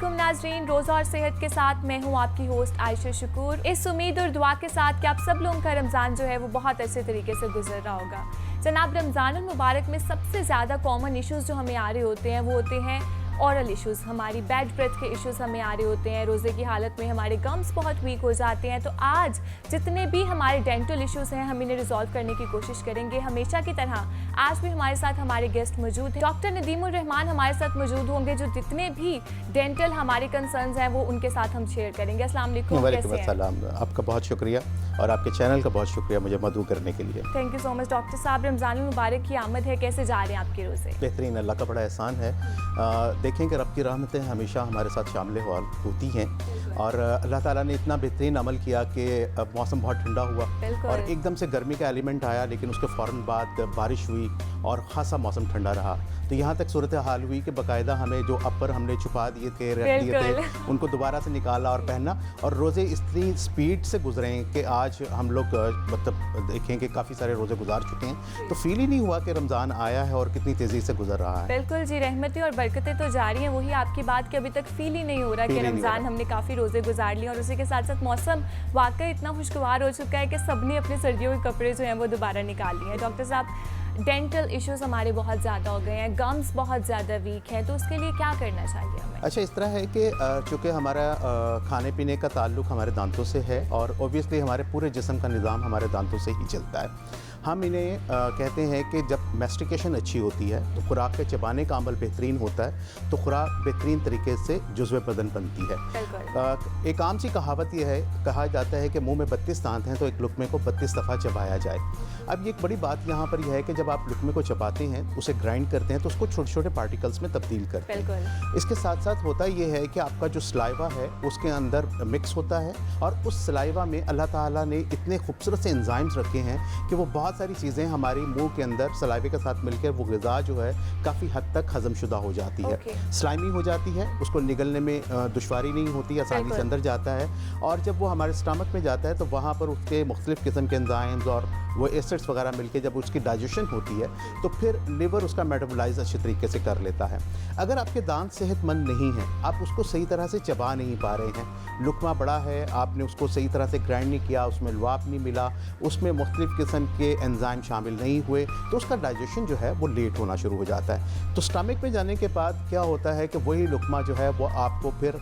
वालेकुम नाजरीन, रोज़ा और सेहत के साथ मैं हूँ आपकी होस्ट आयशा शकूर। इस उम्मीद और दुआ के साथ कि आप सब लोगों का रमज़ान जो है वो बहुत अच्छे तरीके से गुजर रहा होगा। जनाब, रमज़ान मुबारक में सबसे ज़्यादा कॉमन इश्यूज़ जो हमें आ रहे होते हैं वो होते हैं औरल इश्यूज़, हमारी बैड ब्रेथ के इश्यूज़ हमें आ रहे होते हैं। रोज़े की हालत में हमारे गम्स बहुत वीक हो जाते हैं। तो आज जितने भी हमारे डेंटल इश्यूज़ हैं हम इन्हें रिजॉल्व करने की कोशिश करेंगे। हमेशा की तरह आज भी हमारे साथ हमारे गेस्ट मौजूद हैं। डॉक्टर नदीमुर रहमान हमारे साथ मौजूद होंगे, जो जितने भी डेंटल हमारे कंसर्न्स हैं वो उनके साथ हम शेयर करेंगे। अस्सलाम वालेकुम। वालेकुम अस्सलाम। आपका बहुत शुक्रिया और आपके चैनल का बहुत शुक्रिया मुझे मदऊ करने के लिए। Thank you so much doctor साहब। रमज़ान मुबारक की आमद है, कैसे जा रहे हैं आपके रोज़े? बेहतरीन, अल्लाह का बड़ा एहसान है। देखें कि रब की रहमतें हमेशा हमारे साथ शामिल होती हैं और अल्लाह ताला ने इतना बेहतरीन अमल किया कि मौसम बहुत ठंडा हुआ और एकदम से गर्मी का एलिमेंट आया, लेकिन उसके फ़ौरन बाद बारिश हुई और ख़ासा मौसम ठंडा रहा। तो यहाँ तक सूरत हाल हुई कि बाकायदा हमें जो अपर हमने छुपा दिए थे, रख दिए थे, उनको दोबारा से निकाला और पहना। और रोज़े इतनी स्पीड से गुजरे हैं कि आज हम लोग मतलब देखें कि काफ़ी सारे रोज़े गुजार चुके हैं, तो फील ही नहीं हुआ कि रमज़ान आया है और कितनी तेज़ी से गुजर रहा है। बिल्कुल जी, रहमतें और बरकतें तो जारी हैं। वही आपकी बात कि अभी तक फील ही नहीं हो रहा कि रमज़ान हमने काफ़ी रोज़े गुजार लिए और उसी के साथ साथ मौसम वाकई इतना खुशगवार हो चुका है कि सबने अपने सर्दियों के कपड़े जो हैं वो दोबारा निकाल लिए हैं। डॉक्टर साहब, डेंटल इश्यूज हमारे बहुत ज़्यादा हो गए हैं, गम्स बहुत ज़्यादा वीक हैं, तो उसके लिए क्या करना चाहिए हमें? अच्छा, इस तरह है कि चूँकि हमारा खाने पीने का ताल्लुक़ हमारे दांतों से है और ओबियसली हमारे पूरे जिस्म का निज़ाम हमारे दांतों से ही चलता है। हम इन्हें कहते हैं कि जब मैस्टिकेशन अच्छी होती है तो खुराक के चबाने का अमल बेहतरीन होता है, तो खुराक बेहतरीन तरीके से जुज़्व बदन बनती है। एक आम सी कहावत यह है, कहा जाता है कि मुंह में 32 दांत हैं तो एक लुक़मे को 32 दफ़ा चबाया जाए। अब ये एक बड़ी बात यहाँ पर यह है कि जब आप लुक़मे को चबाते हैं, उसे ग्राइंड करते हैं, तो उसको छोटे छोटे पार्टिकल्स में तब्दील करते हैं। इसके साथ साथ होता यह है कि आपका जो सलाइवा है उसके अंदर मिक्स होता है और उस सलाइवा में अल्लाह ताला ने इतने खूबसूरत से एंजाइम्स रखे हैं कि वो बहुत सारी चीज़ें हमारी मुंह के अंदर सलाइवे के साथ मिलकर वो ग़िज़ा जो है काफ़ी हद तक हज़मशुदा हो जाती है, स्लाइमी हो जाती है, उसको निगलने में दुश्वारी नहीं होती, आसानी से अंदर जाता है। और जब वो हमारे स्टमक में जाता है तो वहाँ पर उसके मुख्तलिफ़ किस्म के एंजाइम्स और वो एसिड्स वगैरह मिलके जब उसकी डाइजेशन होती है तो फिर लिवर उसका मेटाबोलाइज अच्छे तरीके से कर लेता है। अगर आपके दांत सेहतमंद नहीं हैं, आप उसको सही तरह से चबा नहीं पा रहे हैं, लुकमा बड़ा है, आपने उसको सही तरह से ग्राइंड नहीं किया, उसमें लुआब नहीं मिला, उसमें मुख्तलिफ़ किस्म के एंजाइम शामिल नहीं हुए, तो उसका डाइजेशन जो है वो लेट होना शुरू हो जाता है। तो स्टमक में जाने के बाद क्या होता है कि वही लुकमा जो है वो आपको फिर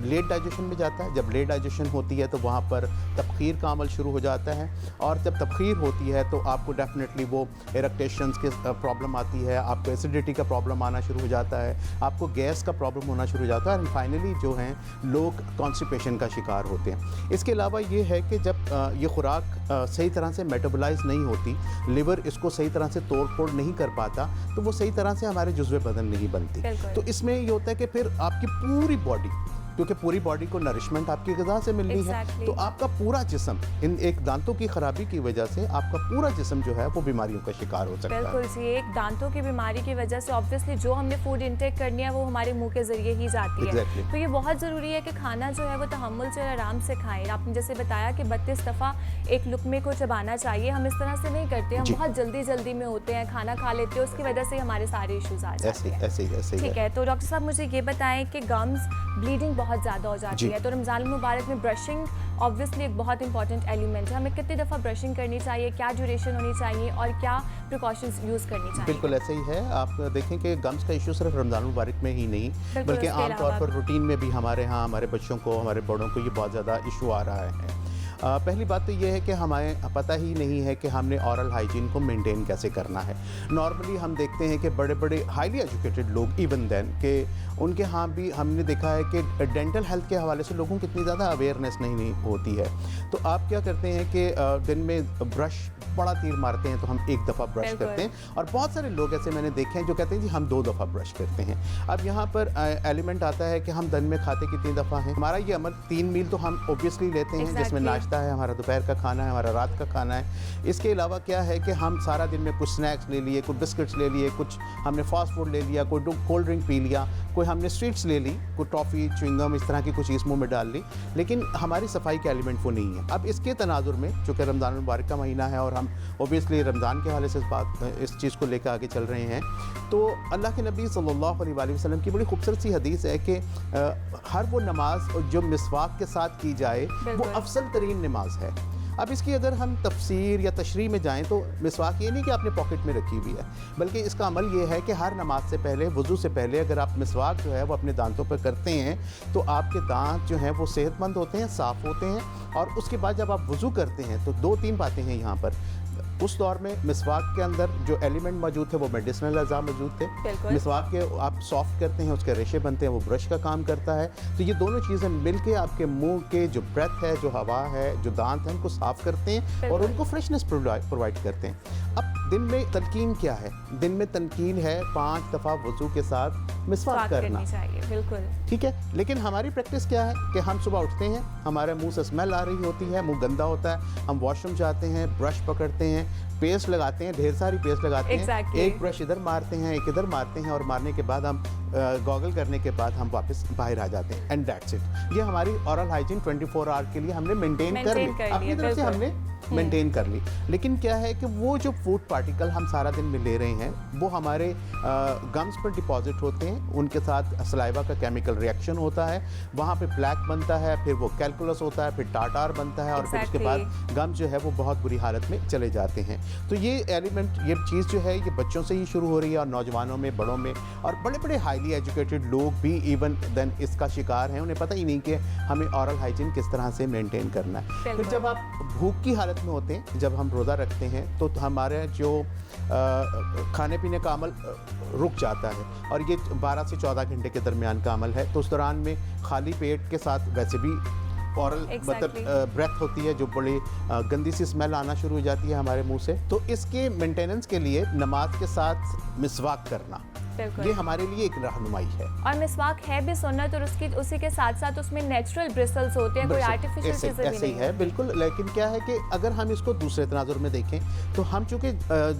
लेट डाइजेशन में जाता है। जब लेट डाइजेशन होती है तो वहाँ पर तबखीर का अमल शुरू हो जाता है और जब तबखीर होती है तो आपको डेफिनेटली वो इरेक्टेशंस की प्रॉब्लम आती है, आपको एसिडिटी का प्रॉब्लम आना शुरू हो जाता है, आपको गैस का प्रॉब्लम होना शुरू हो जाता है और फाइनली जो हैं लोग कॉन्स्टिपेशन का शिकार होते हैं। इसके अलावा ये है कि जब ये खुराक सही तरह से मेटाबोलाइज नहीं होती, लिवर इसको सही तरह से तोड़ फोड़ नहीं कर पाता, तो वो सही तरह से हमारे जुज़्व बदन नहीं बनती। तो इसमें ये होता है कि फिर आपकी पूरी बॉडी, क्योंकि पूरी बॉडी को नरिशमेंट आपकी ग़िज़ा से मिलनी है, तो आपका पूरा जिस्म इन एक दांतों की ख़राबी की वजह से आपका पूरा जिस्म जो है वो बीमारियों का शिकार हो सकता है। बिल्कुल जी, एक दांतों की बीमारी की वजह से ऑब्वियसली जो हमने फूड इंटेक करनी है वो हमारे मुंह के ज़रिए ही जाती है। तो ये बहुत ज़रूरी है कि खाना जो है वो तहम्मुल से और आराम से खाएं। आपने जैसे बताया कि 32 दफ़ा एक लुक़मे को चबाना चाहिए, हम इस तरह से नहीं करते, हम बहुत जल्दी में होते हैं, खाना खा लेते हैं, उसकी वजह से हमारे सारे इशूज़ आ जाते हैं। ऐसे ठीक है, तो डॉक्टर साहब मुझे ये बताएं कि गम्स ब्लीडिंग बहुत ज़्यादा हो जाती है, तो रमज़ान मुबारक में ब्रशिंग ऑब्वियसली एक बहुत इंपॉर्टेंट एलिमेंट है। हमें कितनी दफ़ा ब्रशिंग करनी चाहिए, क्या ड्यूरेशन होनी चाहिए और क्या प्रिकॉशंस यूज़ करनी चाहिए? बिल्कुल ऐसे ही है। आप देखें कि गम्स का इशू सिर्फ रमज़ान मुबारक में ही नहीं बल्कि आमतौर पर रूटीन में भी हमारे यहाँ हमारे बच्चों को, हमारे बड़ों को ये बहुत ज़्यादा इशू आ रहा है। पहली बात तो ये है कि हमें पता ही नहीं है कि हमने ऑरल हाइजीन को मेंटेन कैसे करना है। नॉर्मली हम देखते हैं कि बड़े बड़े हाईली एजुकेटेड लोग इवन देन कि उनके यहाँ भी हमने देखा है कि डेंटल हेल्थ के हवाले से लोगों की इतनी ज़्यादा अवेयरनेस नहीं होती है। तो आप क्या करते हैं कि दिन में ब्रश बड़ा तीर मारते हैं तो हम एक दफ़ा ब्रश करते हैं और बहुत सारे लोग ऐसे मैंने देखे हैं जो कहते हैं जी हम 2 दफ़ा ब्रश करते हैं। अब यहाँ पर एलिमेंट आता है कि हम दिन में खाते कितनी दफ़ा हैं। हमारा ये अमल 3 मील तो हम ओबियसली लेते हैं, जिसमें नाश्ता बनता है, हमारा दोपहर का खाना है, हमारा रात का खाना है। इसके अलावा क्या है कि हम सारा दिन में कुछ स्नैक्स ले लिए, कुछ बिस्किट्स ले लिए, कुछ हमने फास्ट फूड ले लिया, कोई कोल्ड ड्रिंक पी लिया, कोई हमने स्वीट्स ले ली, कोई टॉफ़ी च्युइंगम इस तरह की कुछ चीज़ मुँह में डाल ली, लेकिन हमारी सफाई के एलिमेंट वो नहीं है। अब इसके तनाजुर में चूँकि रमज़ान मुबारक का महीना है और हम ओबियसली रमज़ान के हवाले से इस चीज़ को लेकर आगे चल रहे हैं, तो अल्लाह के नबी सल्लल्लाहु अलैहि वसल्लम की बड़ी खूबसूरत सी हदीस है कि हर वो नमाज जो मिसवाक के साथ की जाए वो अफसल तरीन नमाज है। अब इसकी अगर हम तफसीर या तशरीह में जाएं तो मिसवाक ये नहीं कि आपने पॉकेट में रखी हुई है, बल्कि इसका अमल ये है कि हर नमाज से पहले, वज़ू से पहले अगर आप मिसवाक जो है वो अपने दांतों पर करते हैं तो आपके दांत जो हैं वो सेहतमंद होते हैं, साफ़ होते हैं। और उसके बाद जब आप वज़ू करते हैं तो दो तीन बातें हैं यहाँ पर। उस दौर में मिसवाक के अंदर जो एलिमेंट मौजूद थे वो मेडिसिनल अज़ा मौजूद थे। मिसवाक के आप सॉफ्ट करते हैं, उसके रेशे बनते हैं, वो ब्रश का काम करता है। तो ये दोनों चीज़ें मिलके आपके मुंह के जो ब्रेथ है, जो हवा है, जो दांत हैं, उनको साफ़ करते हैं और उनको फ्रेशनेस प्रोवाइड करते हैं। अब दिन में तलकीन क्या है? दिन में तलकीन है 5 दफ़ा वज़ू के साथ मिसवाक करना चाहिए, बिल्कुल ठीक है। लेकिन हमारी प्रैक्टिस क्या है कि हम सुबह उठते हैं, हमारे मुंह से स्मेल आ रही होती है, मुंह गंदा होता है, हम वॉशरूम जाते हैं, ब्रश पकड़ते हैं, पेस्ट लगाते हैं, ढेर सारी पेस्ट लगाते हैं, एक ब्रश इधर मारते हैं, एक इधर मारते हैं और मारने के बाद हम गॉगल करने के बाद हम वापस बाहर आ जाते हैं एंड दैट्स इट। ये हमारी ओरल हाइजीन 24 आवर के लिए हमने मेंटेन कर ली, अपनी तरफ से हमने मेंटेन कर ली। लेकिन क्या है कि वो जो फूड पार्टिकल हम सारा दिन में ले रहे हैं वो हमारे गम्स पर डिपॉजिट होते हैं, उनके साथ सलाइवा का केमिकल रिएक्शन होता है, वहाँ पे प्लैक बनता है, फिर वो कैलकुलस होता है, फिर टाटार बनता है और फिर उसके बाद गम्स जो है वो बहुत बुरी हालत में चले जाते हैं। तो ये एलिमेंट, ये चीज़ जो है ये बच्चों से ही शुरू हो रही है और नौजवानों में, बड़ों में, और बड़े बड़े हाईली एजुकेटेड लोग भी इवन देन इसका शिकार हैं। उन्हें पता ही नहीं कि हमें ओरल हाइजीन किस तरह से मेंटेन करना है। फिर जब आप भूख की हालत में होते हैं, जब हम रोज़ा रखते हैं तो हमारे जो खाने पीने का अमल रुक जाता है और ये 12 से 14 घंटे के दरमियान का अमल है। तो उस दौरान में खाली पेट के साथ वैसे भी ओरल मतलब ब्रेथ होती है जो बड़ी गंदी सी स्मेल आना शुरू हो जाती है हमारे मुंह से। तो इसके मेंटेनेंस के लिए नमाज के साथ मिसवाक करना ये हमारे लिए एक रहनुमाई है। और मिसवाक है भी सुन्नत और उसी के साथ साथ उसमें नेचुरल ब्रिसल्स होते हैं, कोई आर्टिफिशियल चीजें भी नहीं है। बिल्कुल, लेकिन क्या है कि अगर हम इसको दूसरे तनाजुर में देखें तो हम चूँकि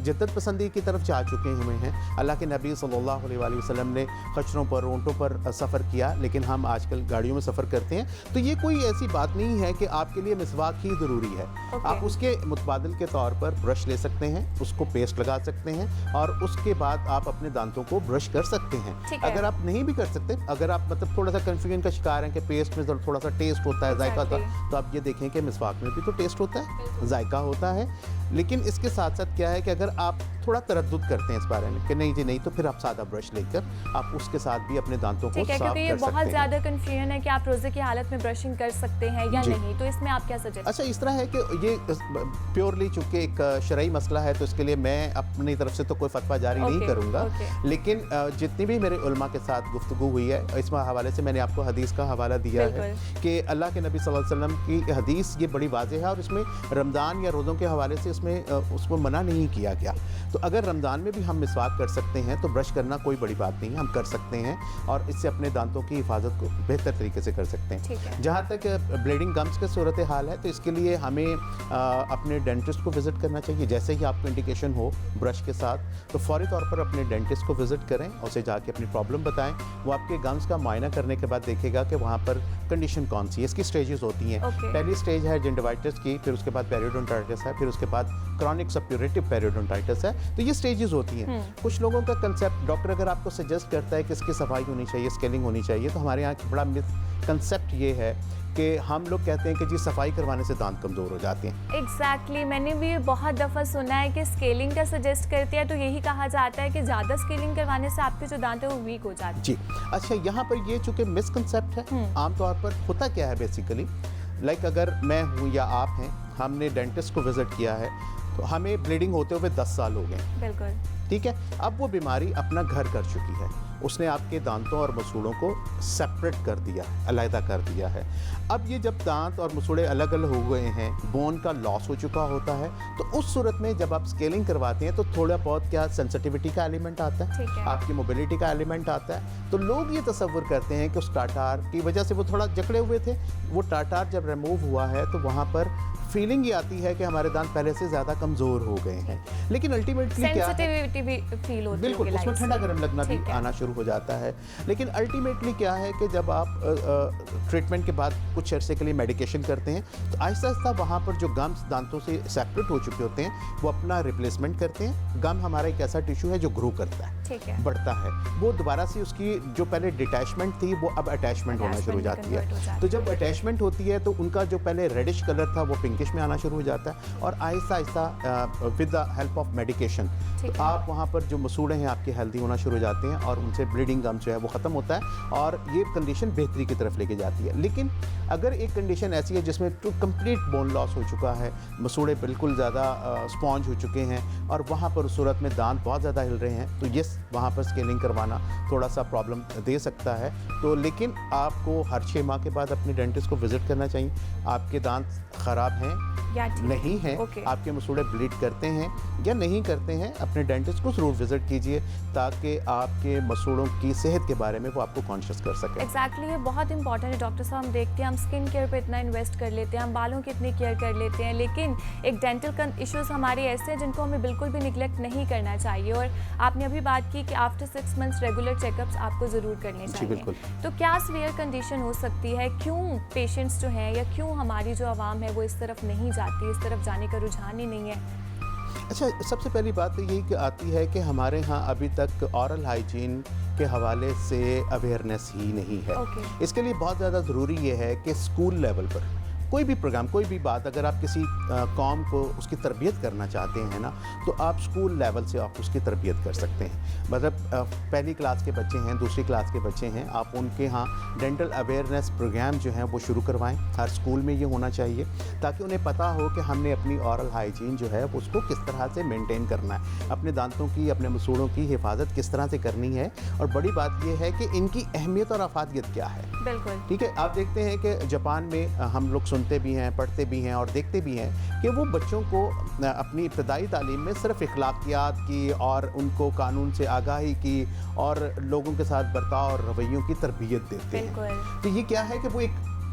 जिद्दत पसंदी की तरफ जा चुके हुए हैं। अल्लाह के नबी सल्लल्लाहु अलैहि वसल्लम ने खच्चरों पर, ऊँटों पर सफ़र किया, लेकिन हम आजकल गाड़ियों में सफ़र करते हैं। तो ये कोई ऐसी बात नहीं है कि आपके लिए मिसवाक ही ज़रूरी है। आप उसके मुतबादिल के तौर पर ब्रश ले सकते हैं, उसको पेस्ट लगा सकते हैं और उसके बाद आप अपने दांतों को ब्रश कर सकते हैं। अगर आप नहीं भी कर सकते, अगर आप मतलब थोड़ा सा कंफ्यूजन का शिकार हैं कि पेस्ट में थोड़ा सा टेस्ट होता है, जायका होता है, तो आप ये देखें कि मिसवाक में भी तो टेस्ट होता है, जायका होता है। लेकिन इसके साथ साथ क्या है कि अगर आप थोड़ा तरद्दुद करते हैं इस बारे में कि नहीं जी नहीं, तो फिर आप सादा ब्रश लेकर आप उसके साथ भी अपने दांतों को साफ कर सकते हैं। ये बहुत ज़्यादा कंफ्यूजन है कि आप रोज़े की हालत में ब्रशिंग कर सकते हैं या नहीं, तो इसमें आप क्या सजेस्ट? अच्छा, इस तरह है कि ये प्योरली चूँकि एक शरई मसला है तो इसके लिए मैं अपनी तरफ से तो कोई फतवा जारी नहीं करूँगा। लेकिन जितनी भी मेरे उलमा के साथ गुफ्तगू हुई है, इस हवाले से मैंने आपको हदीस का हवाला दिया है कि अल्लाह के नबी सल्लल्लाहु अलैहि वसल्लम की हदीस ये बड़ी वाज़ेह है और इसमें रमज़ान या रोज़ों के हवाले से इसमें उसको मना नहीं किया गया। तो अगर रमज़ान में भी हम मिसवाक कर सकते हैं तो ब्रश करना कोई बड़ी बात नहीं है, हम कर सकते हैं और इससे अपने दांतों की हिफाजत को बेहतर तरीके से कर सकते हैं। जहाँ तक ब्लीडिंग गम्स की सूरत हाल है तो इसके लिए हमें अपने डेंटिस्ट को विज़िट करना चाहिए। जैसे ही आपको इंडिकेशन हो ब्रश के साथ तो फौरी तौर पर अपने डेंटिस्ट को विज़िट करें और उसे जाके अपनी प्रॉब्लम बताएं। वो आपके गम्स का मुआयना करने के बाद देखेगा कि वहाँ पर कंडीशन कौन सी है। इसकी स्टेजेस होती हैं। पहली स्टेज है जिंजिविटिस की, फिर उसके बाद पेरियोडोंटाइटिस है, फिर उसके बाद क्रॉनिक सप्यूरेटिव पेरियोडोंटाइटिस है। तो ये स्टेजेस होती हैं। कुछ लोगों का कंसेप्ट, डॉक्टर अगर आपको सजेस्ट करता है कि इसकी सफाई होनी चाहिए, स्केलिंग होनी चाहिए, तो हमारे यहाँ बड़ा मिथ कंसेप्ट ये है कि हम लोग कहते हैं कि जी सफाई करवाने से दांत कमज़ोर हो जाते हैं। एग्जैक्टली मैंने भी बहुत दफ़ा सुना है कि स्केलिंग का सजेस्ट करते हैं तो यही कहा जाता है कि ज़्यादा स्केलिंग करवाने से आपके जो दांत है वो वीक हो जाते हैं। जी अच्छा, यहाँ पर ये चूँकि मिसकंसेप्ट है। आमतौर पर होता क्या है बेसिकली, लाइक अगर मैं हूँ या आप हैं, हमने डेंटिस्ट को विज़िट किया है तो हमें ब्लीडिंग होते हुए 10 साल हो गए। बिल्कुल। ठीक है। अब वो बीमारी अपना घर कर चुकी है, उसने आपके दांतों और मसूड़ों को सेपरेट कर दिया, अलग कर दिया है। अब ये जब दांत और मसूड़े अलग अलग हो गए हैं, बोन का लॉस हो चुका होता है, तो उस सूरत में जब आप स्केलिंग करवाते हैं तो थोड़ा बहुत क्या सेंसिटिविटी का एलिमेंट आता ठीक है, है। आपकी मोबिलिटी का एलिमेंट आता है। तो लोग ये तसव्वुर करते हैं कि उस टाटार की वजह से वो थोड़ा जकड़े हुए थे, वो टाटार जब रिमूव हुआ है तो वहाँ पर फीलिंग ये आती है कि हमारे दांत पहले से ज़्यादा कमज़ोर हो गए हैं। लेकिन अल्टीमेटली क्या है, सेंसिटिविटी भी फील होती है, बिल्कुल उसमें ठंडा गर्म लगना भी ठीक है। आना शुरू हो जाता है। लेकिन अल्टीमेटली क्या है कि जब आप ट्रीटमेंट के बाद कुछ अरसे के लिए मेडिकेशन करते हैं तो आहिस्ता आहिस्ता वहाँ पर जो गम्स दांतों से सेपरेट हो चुके होते हैं वो अपना रिप्लेसमेंट करते हैं। गम हमारा एक ऐसा टिश्यू है जो ग्रो करता है, ठीक है, बढ़ता है, वो दोबारा से उसकी जो पहले डिटैचमेंट थी वो अब अटैचमेंट होना शुरू हो जाती है। तो जब अटैचमेंट होती है तो उनका जो पहले रेडिश कलर था वो पिंकिश में आना शुरू हो जाता है, और Aahista Aahista with the help of medication तो आप वहाँ पर जो मसूड़े हैं आपके हेल्दी होना शुरू हो जाते हैं और उनसे ब्लीडिंग गम जो है वो ख़त्म होता है और ये कंडीशन बेहतरी की तरफ लेके जाती है। लेकिन अगर एक कंडीशन ऐसी है जिसमें टू कंप्लीट बोन लॉस हो चुका है, मसूड़े बिल्कुल ज़्यादा स्पॉन्ज हो चुके हैं और वहाँ पर उस सूरत में दांत बहुत ज़्यादा हिल रहे हैं, तो यस वहाँ पर स्केलिंग करवाना थोड़ा सा प्रॉब्लम दे सकता है। तो लेकिन आपको हर 6 माह के बाद अपने डेंटिस्ट को विज़िट करना चाहिए। आपके दांत ख़राब हैं या नहीं हैं, आपके मसूड़े ब्लीड करते हैं या नहीं करते हैं, अपने डेंटिस्ट को ज़रूर विज़िट कीजिए ताकि आपके मसूड़ों की सेहत के बारे में वो आपको कॉन्शियस कर सकें। एग्जैक्टली ये बहुत इंपॉर्टेंट है डॉक्टर साहब। हम देखते हैं हम स्किन केयर पे इतना इन्वेस्ट कर लेते हैं, हम बालों की इतनी केयर कर लेते हैं, लेकिन एक डेंटल इश्यूज़ हमारे ऐसे हैं जिनको हमें बिल्कुल भी निगलेक्ट नहीं करना चाहिए। और आपने अभी बात की कि आफ्टर 6 मंथ्स रेगुलर चेकअप्स आपको ज़रूर करने चाहिए। बिल्कुल। तो क्या सीवियर कंडीशन हो सकती है, क्यों पेशेंट्स जो हैं या क्यों हमारी जो आवाम है वो इस तरफ नहीं जाती, इस तरफ जाने का रुझान ही नहीं है? अच्छा, सबसे पहली बात तो यही कि आती है कि हमारे यहाँ अभी तक ऑरल हाइजीन के हवाले से अवेयरनेस ही नहीं है। इसके लिए बहुत ज़्यादा ज़रूरी ये है कि स्कूल लेवल पर कोई भी प्रोग्राम, कोई भी बात, अगर आप किसी कौम को उसकी तरबियत करना चाहते हैं ना, तो आप स्कूल लेवल से आप उसकी तरबियत कर सकते हैं। मतलब पहली क्लास के बच्चे हैं, दूसरी क्लास के बच्चे हैं, आप उनके यहाँ डेंटल अवेयरनेस प्रोग्राम जो हैं वो शुरू करवाएं। हर स्कूल में ये होना चाहिए ताकि उन्हें पता हो कि हमने अपनी ऑरल हाइजीन जो है उसको किस तरह से मेनटेन करना है, अपने दांतों की, अपने मसूड़ों की हिफाजत किस तरह से करनी है। और बड़ी बात यह है कि इनकी अहमियत और अफादियत क्या है। बिल्कुल ठीक है। आप देखते हैं कि जापान में हम लोग सुनते भी हैं, पढ़ते भी हैं और देखते भी हैं कि वो बच्चों को अपनी इब्तदाई तालीम में सिर्फ इखलाकियात की और उनको कानून से आगाही की और लोगों के साथ बर्ताव और रवैयों की तरबियत देते हैं। तो ये क्या है कि वो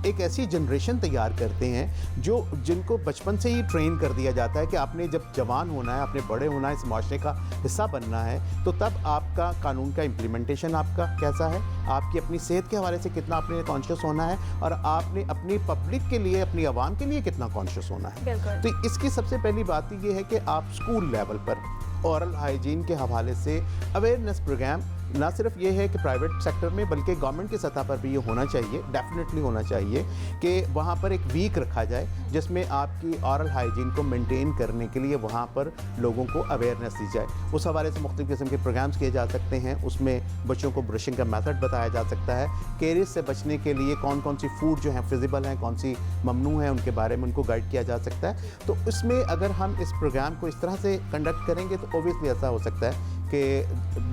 एक ऐसी जनरेशन तैयार करते हैं जो जिनको बचपन से ही ट्रेन कर दिया जाता है कि आपने जब जवान होना है, आपने बड़े होना है, इस माशरे का हिस्सा बनना है, तो तब आपका कानून का इम्प्लीमेंटेशन आपका कैसा है, आपकी अपनी सेहत के हवाले से कितना आपने कॉन्शियस होना है और आपने अपनी पब्लिक के लिए, अपनी आवाम के लिए कितना कॉन्शियस होना है। तो इसकी सबसे पहली बात ये है कि आप स्कूल लेवल पर ऑरल हाइजीन के हवाले से अवेयरनेस प्रोग्राम ना सिर्फ ये है कि प्राइवेट सेक्टर में बल्कि गवर्नमेंट की सतह पर भी ये होना चाहिए, डेफिनेटली होना चाहिए कि वहाँ पर एक वीक रखा जाए जिसमें आपकी ऑरल हाइजीन को मेंटेन करने के लिए वहाँ पर लोगों को अवेयरनेस दी जाए। उस हवाले से मुख्तलिफ किस्म के प्रोग्राम्स किए जा सकते हैं। उसमें बच्चों को ब्रशिंग का मेथड बताया जा सकता है, केरियस से बचने के लिए कौन कौन सी फूड जो हैं फिजिबल हैं, कौन सी ममनू हैं, उनके बारे में उनको गाइड किया जा सकता है। तो इसमें अगर हम इस प्रोग्राम को इस तरह से कंडक्ट करेंगे तो ओबियसली ऐसा हो सकता है कि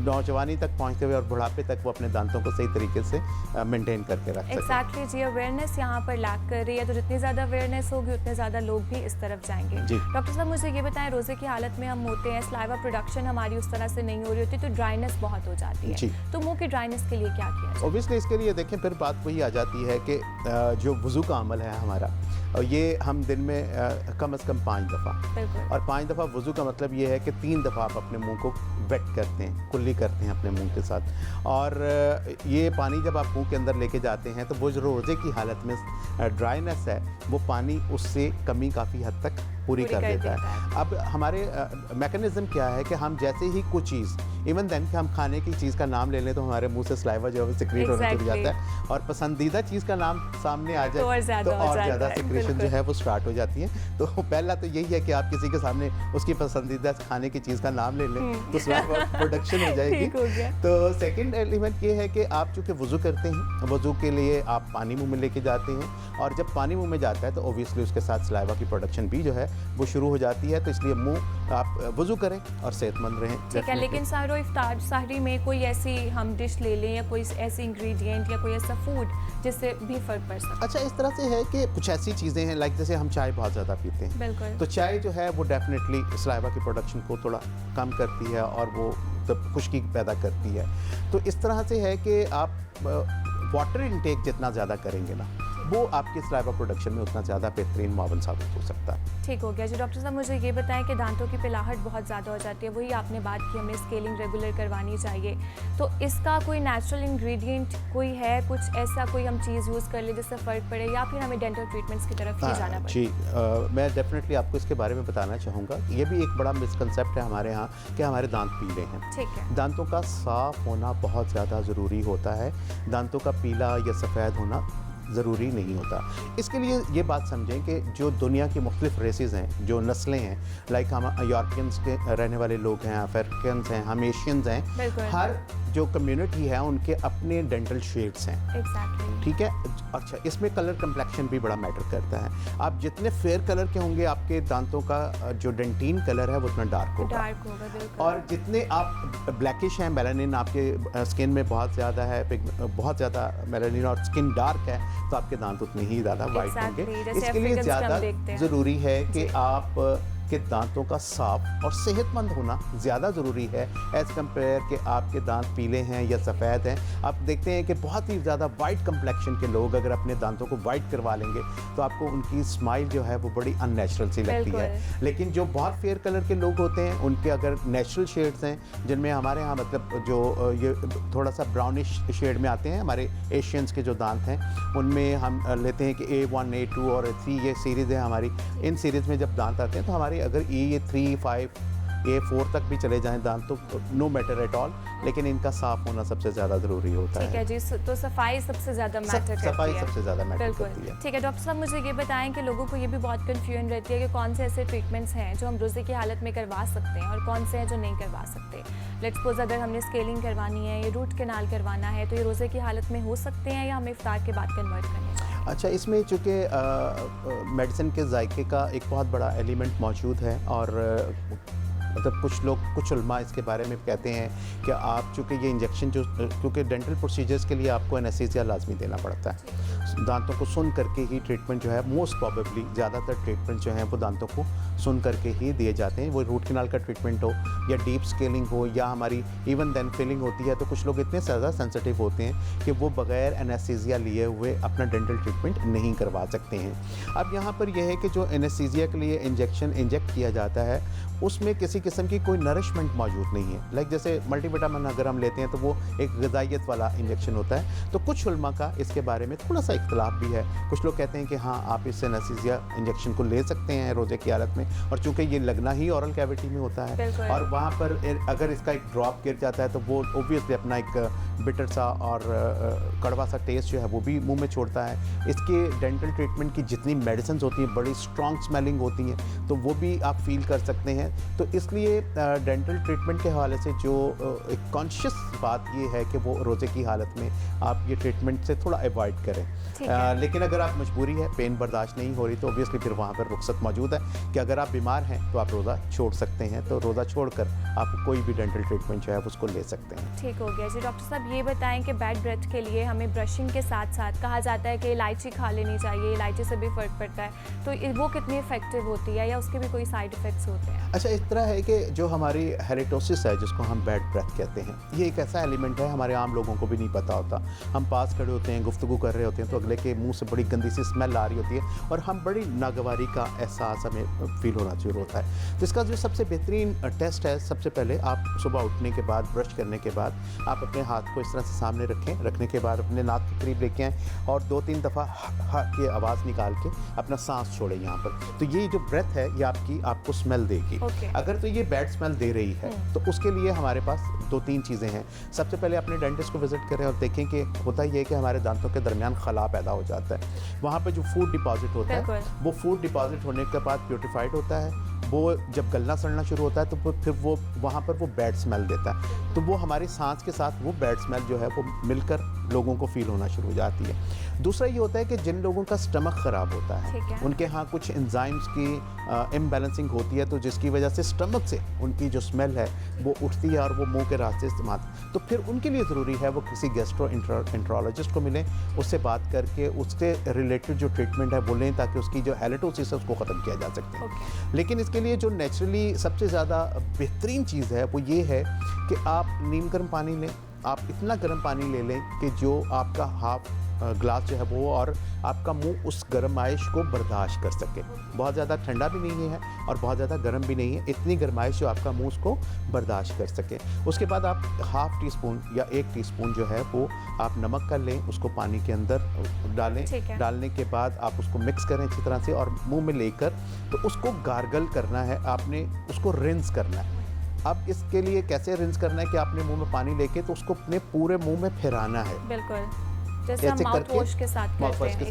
नौजवानी तक पहुंचते हुए और बुढ़ापे तक वो अपने दांतों को सही तरीके से मेंटेन करके रख सकें। एग्जैक्टली जी, अवेयरनेस यहाँ पर लैक कर रही है, तो जितनी ज़्यादा अवेयरनेस होगी उतने ज़्यादा लोग भी इस तरफ जाएंगे। डॉक्टर साहब मुझे ये बताएं, रोज़े की हालत में हम होते हैं, सलाइवा प्रोडक्शन हमारी उस तरह से नहीं हो रही होती तो ड्राइनेस बहुत हो जाती है, तो मुंह की ड्राइनेस के लिए क्या किया जाए? ओबियसली इसके लिए देखें फिर बात वही आ जाती है कि जो वज़ू का अमल है हमारा, और ये हम दिन में कम से कम 5 दफ़ा, और 5 दफ़ा वज़ू का मतलब ये है कि 3 दफ़ा आप अपने मुंह को वेट करते हैं, कुल्ली करते हैं अपने मुंह के साथ। और ये पानी जब आप मुंह के अंदर लेके जाते हैं तो वो जो रोज़े की हालत में ड्राइनेस है वो पानी उससे कमी काफ़ी हद तक पूरी कर देता है। अब हमारे मैकेनिज़्म क्या है कि हम जैसे ही कुछ चीज़ इवन देन कि हम खाने की चीज़ का नाम ले लें तो हमारे मुंह से सलाइवा जो है वो सिक्रेट होना शुरू हो जाता है, और पसंदीदा चीज़ का नाम सामने आ जाए तो और ज़्यादा सिक्रेशन जो है वो स्टार्ट हो जाती है। तो पहला तो यही है कि आप किसी के सामने उसकी पसंदीदा खाने की चीज़ का नाम ले लें तो सलाइवा प्रोडक्शन हो जाएगी। ठीक हो गया। तो सेकंड एलिमेंट ये है कि आप चूँकि वज़ू करते हैं, वज़ू के लिए आप पानी मुंह में लेके जाते हैं, और जब पानी मुंह में जाता है तो ऑब्वियसली उसके साथ सलाइवा की प्रोडक्शन भी जो है वो शुरू हो जाती है। तो इसलिए मुंह आप वज़ू करें और सेहतमंद रहें। ठीक है, लेकिन सारो इफ्तार सहरी में कोई ऐसी हम डिश ले लें या कोई ऐसी इंग्रेडिएंट या कोई ऐसा फूड जिससे भी फ़र्क पड़ सकता है? अच्छा, इस तरह से है कि कुछ ऐसी चीज़ें हैं लाइक जैसे हम चाय बहुत ज़्यादा पीते हैं, बिल्कुल। तो चाय जो है वो डेफिनेटली सलाइवा की प्रोडक्शन को थोड़ा कम करती है और वो तब खुश्की पैदा करती है। तो इस तरह से है कि आप वाटर इनटेक जितना ज़्यादा करेंगे ना, वो आपके सलाइवा प्रोडक्शन में उतना ज़्यादा बेहतरीन मावन साबित हो सकता है। ठीक हो गया जी। डॉक्टर साहब मुझे ये बताएं कि दांतों की पिलाहट बहुत ज़्यादा हो जाती है, वही आपने बात की हमें स्केलिंग रेगुलर करवानी चाहिए, तो इसका कोई नेचुरल इंग्रेडिएंट कोई है, कुछ ऐसा कोई हम चीज़ यूज़ कर ले जिससे फ़र्क पड़े, या फिर हमें डेंटल ट्रीटमेंट्स की तरफ ही जाना पड़े? जी, मैं डेफिनेटली आपको इसके बारे में बताना चाहूँगा। ये भी एक बड़ा मिसकंसेप्ट है हमारे यहाँ कि हमारे दांत पीले हैं। ठीक है। दांतों का साफ़ होना बहुत ज़्यादा ज़रूरी होता है। दांतों का पीला या सफ़ेद होना ज़रूरी नहीं होता। इसके लिए ये बात समझें कि जो दुनिया की मुख्तलिफ रेसेस हैं, जो नस्लें हैं, लाइक हम यूरोपियंस के रहने वाले लोग हैं, अफ्रीकन्स हैं, हम एशियंस हैं, हर जो कम्युनिटी है उनके अपने डेंटल शेड्स हैं। एग्जैक्टली। ठीक है। अच्छा, इसमें कलर कम्प्लेक्शन भी बड़ा मैटर करता है। आप जितने फेयर कलर के होंगे, आपके दांतों का जो डेंटिन कलर है वो उतना डार्क होगा। बिल्कुल। और जितने आप ब्लैकिश हैं, मेलानिन आपके स्किन में बहुत ज़्यादा है, बहुत ज़्यादा मेलानिन और स्किन डार्क है, तो आपके दांत उतने ही ज़्यादा वाइट होंगे। इसके लिए ज़्यादा ज़रूरी है कि आप के दांतों का साफ और सेहतमंद होना ज़्यादा ज़रूरी है एज़ कम्पेयर कि आपके दांत पीले हैं या सफ़ेद हैं। आप देखते हैं कि बहुत ही ज़्यादा वाइट कम्प्लेक्शन के लोग अगर अपने दांतों को वाइट करवा लेंगे तो आपको उनकी स्माइल जो है वो बड़ी अननेचुरल सी लगती है। लेकिन जो बहुत फेयर कलर के लोग होते हैं उनके अगर नेचुरल शेड्स हैं, जिनमें हमारे यहाँ मतलब जो ये थोड़ा सा ब्राउनिश शेड में आते हैं, हमारे एशियंस के जो दांत हैं उनमें हम लेते हैं कि A1, A2 और A3 ये सीरीज़ है हमारी। इन सीरीज़ में जब दांत आते हैं तो हमारे अगर ये 3, 5, A4 तक भी चले जाएं दांत तो नो मैटर एट ऑल, लेकिन इनका साफ होना सबसे ज़्यादा ज़रूरी होता है। ठीक है जी, तो सफाई सबसे ज़्यादा मैटर करती है। सफाई सबसे ज़्यादा मैटर करती है। ठीक है डॉक्टर साहब, मुझे ये बताएं कि लोगों को ये भी बहुत कन्फ्यूजन रहती है कि कौन से ऐसे ट्रीटमेंट्स हैं जो हम रोज़े की हालत में करवा सकते हैं और कौन से हैं जो नहीं करवा सकते। लेट्स सपोज अगर हमने स्केलिंग करवानी है या रूट कैनाल करवाना है तो ये रोज़े की हालत में हो सकते हैं या हमें इफ्तार के बाद कन्वर्ट करने चाहिए? अच्छा, इसमें चूँकि मेडिसिन के जायके का एक बहुत बड़ा एलिमेंट मौजूद है, और मतलब कुछ लोग, कुछ उलमा इसके बारे में कहते हैं कि आप चूँकि ये इंजेक्शन जो, क्योंकि डेंटल प्रोसीजर्स के लिए आपको एनेस्थीसिया लाजमी देना पड़ता है, दांतों को सुन करके ही ट्रीटमेंट जो है, मोस्ट प्रोबेबली ज़्यादातर ट्रीटमेंट जो है वो दांतों को सुन करके ही दिए जाते हैं। वो रूट कैनाल का ट्रीटमेंट हो या डीप स्केलिंग हो या हमारी इवन देन फिलिंग होती है, तो कुछ लोग इतने ज़्यादा सेंसिटिव होते हैं कि वो बगैर एनेस्थीसिया लिए हुए अपना डेंटल ट्रीटमेंट नहीं करवा सकते हैं। अब यहाँ पर यह है कि जो एनेस्थीसिया के लिए इंजेक्शन इंजेक्ट किया जाता है उसमें किसी किस्म की कोई नरिशमेंट मौजूद नहीं है। लाइक जैसे मल्टीविटामिन अगर हम लेते हैं तो वो एक ग़िज़ाइयत वाला इंजेक्शन होता है। तो कुछ उलमा का इसके बारे में थोड़ा सा इख्तिलाफ भी है। कुछ लोग कहते हैं कि हाँ, आप इससे एनेस्थीसिया इंजेक्शन को ले सकते हैं रोज़े की हालत में, और चूँकि ये लगना ही ऑरल कैविटी में होता है और वहाँ पर अगर इसका एक ड्रॉप गिर जाता है तो वो ओब्वियसली अपना एक बिटर सा और कड़वा सा टेस्ट जो है वो भी मुंह में छोड़ता है। इसके डेंटल ट्रीटमेंट की जितनी मेडिसिन होती हैं बड़ी स्ट्रॉन्ग स्मेलिंग होती हैं, तो वो भी आप फील कर सकते हैं। तो इसलिए डेंटल ट्रीटमेंट के हवाले से जो एक कॉन्शियस बात ये है कि वो रोज़े की हालत में आप ये ट्रीटमेंट से थोड़ा अवॉइड करें। लेकिन अगर आप मजबूरी है, पेन बर्दाश्त नहीं हो रही, तो ऑब्वियसली फिर वहाँ पर रुख्सत मौजूद है कि अगर आप बीमार हैं तो आप रोज़ा छोड़ सकते हैं। तो रोज़ा छोड़कर आप कोई भी डेंटल ट्रीटमेंट जो है उसको ले सकते हैं। ठीक हो गया जी। डॉक्टर साहब ये बताएं कि बैड ब्रेथ के लिए हमें ब्रशिंग के साथ साथ कहा जाता है कि इलायची खा लेनी चाहिए, इलायची से भी फ़र्क पड़ता है, तो वो कितनी इफेक्टिव होती है या उसके भी कोई साइड इफ़ेक्ट्स होते हैं? अच्छा, इस तरह है कि जो हमारी हेरिटोसिस है जिसको हम बैड ब्रेथ कहते हैं, ये एक ऐसा एलिमेंट है हमारे आम लोगों को भी नहीं पता होता। हम पास खड़े होते हैं, गुफ्तगू कर रहे होते हैं, तो अगले के मुंह से बड़ी गंदी सी स्मेल आ रही होती है और हम बड़ी नागवारी का एहसास हमें फील होना शुरू होता है। तो इसका जो सबसे बेहतरीन टेस्ट है, सबसे पहले आप सुबह उठने के बाद, ब्रश करने के बाद आप अपने हाथ को इस तरह से सामने रखें। रखने के बाद अपने नाक के करीब लेके आएँ और 2-3 दफ़ा हा की आवाज़ निकाल के अपना सांस छोड़ें यहाँ पर। तो ये जो ब्रेथ है ये आपको स्मेल देगी। अगर तो ये बैड स्मेल दे रही है तो उसके लिए हमारे पास 2-3 चीज़ें हैं। सबसे पहले अपने डेंटिस्ट को विजिट करें और देखें कि होता ये है कि हमारे दांतों के दरमियान खला पैदा हो जाता है। वहाँ पे जो फूड डिपॉजिट होता है वो फूड डिपॉजिट होने के बाद प्यूरिफाइड होता है। वो जब गलना सड़ना शुरू होता है तो फिर वो वहाँ पर वो बैड स्मेल देता है। तो वो हमारी सांस के साथ वो बैड स्मेल जो है वो मिलकर लोगों को फील होना शुरू हो जाती है। दूसरा ये होता है कि जिन लोगों का स्टमक ख़राब होता है, उनके यहाँ कुछ एंजाइम्स की इम्बैलेंसिंग होती है, तो जिसकी वजह से स्टमक से उनकी जो स्मेल है वो उठती है और वो मुंह के रास्ते इस्तेमाल। तो फिर उनके लिए ज़रूरी है वो किसी गैस्ट्रोएंटरोलॉजिस्ट को मिलें, उससे बात करके उससे रिलेटेड जो ट्रीटमेंट है वो लें ताकि उसकी जो हैलेटोसिस है उसको ख़त्म किया जा सके। लेकिन इसके लिए जो नेचुरली सबसे ज़्यादा बेहतरीन चीज़ है वो ये है कि आप नीम गर्म पानी लें। आप इतना गर्म पानी ले लें कि जो आपका हाफ ग्लास जो है वो और आपका मुंह उस गरमाइश को बर्दाश्त कर सके। बहुत ज़्यादा ठंडा भी नहीं है और बहुत ज़्यादा गर्म भी नहीं है, इतनी गरमाइश जो आपका मुंह उसको बर्दाश्त कर सके। उसके बाद आप हाफ टी स्पून या 1 टीस्पून जो है वो आप नमक का लें, उसको पानी के अंदर डालें। डालने के बाद आप उसको मिक्स करें अच्छी तरह से और मुँह में लेकर तो उसको गार्गल करना है, आपने उसको रिंस करना है। अब इसके लिए कैसे रिंस करना है कि आपने मुंह में पानी लेके तो उसको अपने पूरे मुंह में फिराना है। बिल्कुल, जैसे हम माउथ वॉश के साथ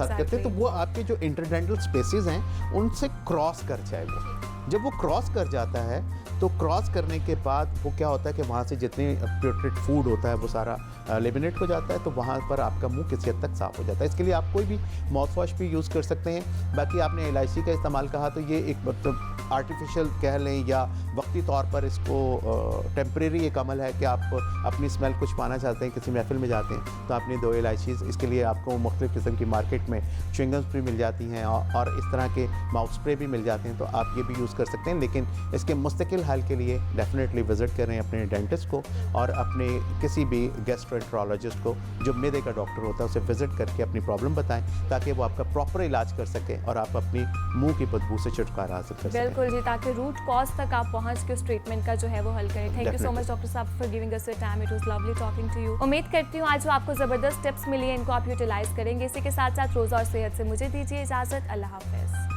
करते हैं तो वो आपके जो इंटरडेंटल स्पेसेस हैं उनसे क्रॉस कर जाए। वो जब वो क्रॉस कर जाता है तो क्रॉस करने के बाद वो क्या होता है कि वहाँ से जितने प्यूरिफाइड फूड होता है वो सारा एलिमिनेट हो जाता है, तो वहाँ पर आपका मुंह किसी हद तक साफ़ हो जाता है। इसके लिए आप कोई भी माउथ वॉश भी यूज़ कर सकते हैं। बाकी आपने इलायची का इस्तेमाल कहा तो ये एक मतलब आर्टिफिशियल कह लें या वक्ती तौर पर इसको टेम्परेरी एक अमल है कि आप अपनी स्मेल कुछ पाना चाहते हैं, किसी महफिल में जाते हैं तो आपने 2 इलायचीज़, इसके लिए आपको मुख्तलिफ़ किस्म की मार्केट में च्युइंगम्स भी मिल जाती हैं और इस तरह के माउथ स्प्रे भी मिल जाते हैं, तो आप ये भी यूज़ कर सकते हैं। लेकिन इसके मुस्तकिल हल के लिए डेफिनेटली विज़िट करें अपने डेंटिस्ट को और अपने किसी भी गैस्ट्रोएंटरोलॉजिस्ट को जो मैदे का डॉक्टर होता है उसे विज़िट करके अपनी प्रॉब्लम बताएं ताकि वो आपका प्रॉपर इलाज कर सकें और आप अपनी मुंह की बदबू से छुटकारा हासिल कर सकें। बिल्कुल जी, ताकि रूट कॉज तक आप पहुंच के उस ट्रीटमेंट का जो है वो हल करें। Thank you so much doctor साहब for giving us your time, it was lovely talking to you. उम्मीद करती हूँ आज जो आपको ज़बरदस्त टिप्स मिली हैं इनको आप यूटिलाइज करेंगे। इसी के साथ साथ रोज़ा और सेहत से मुझे दीजिए इजाज़त। अल्लाह हाफ़िज़।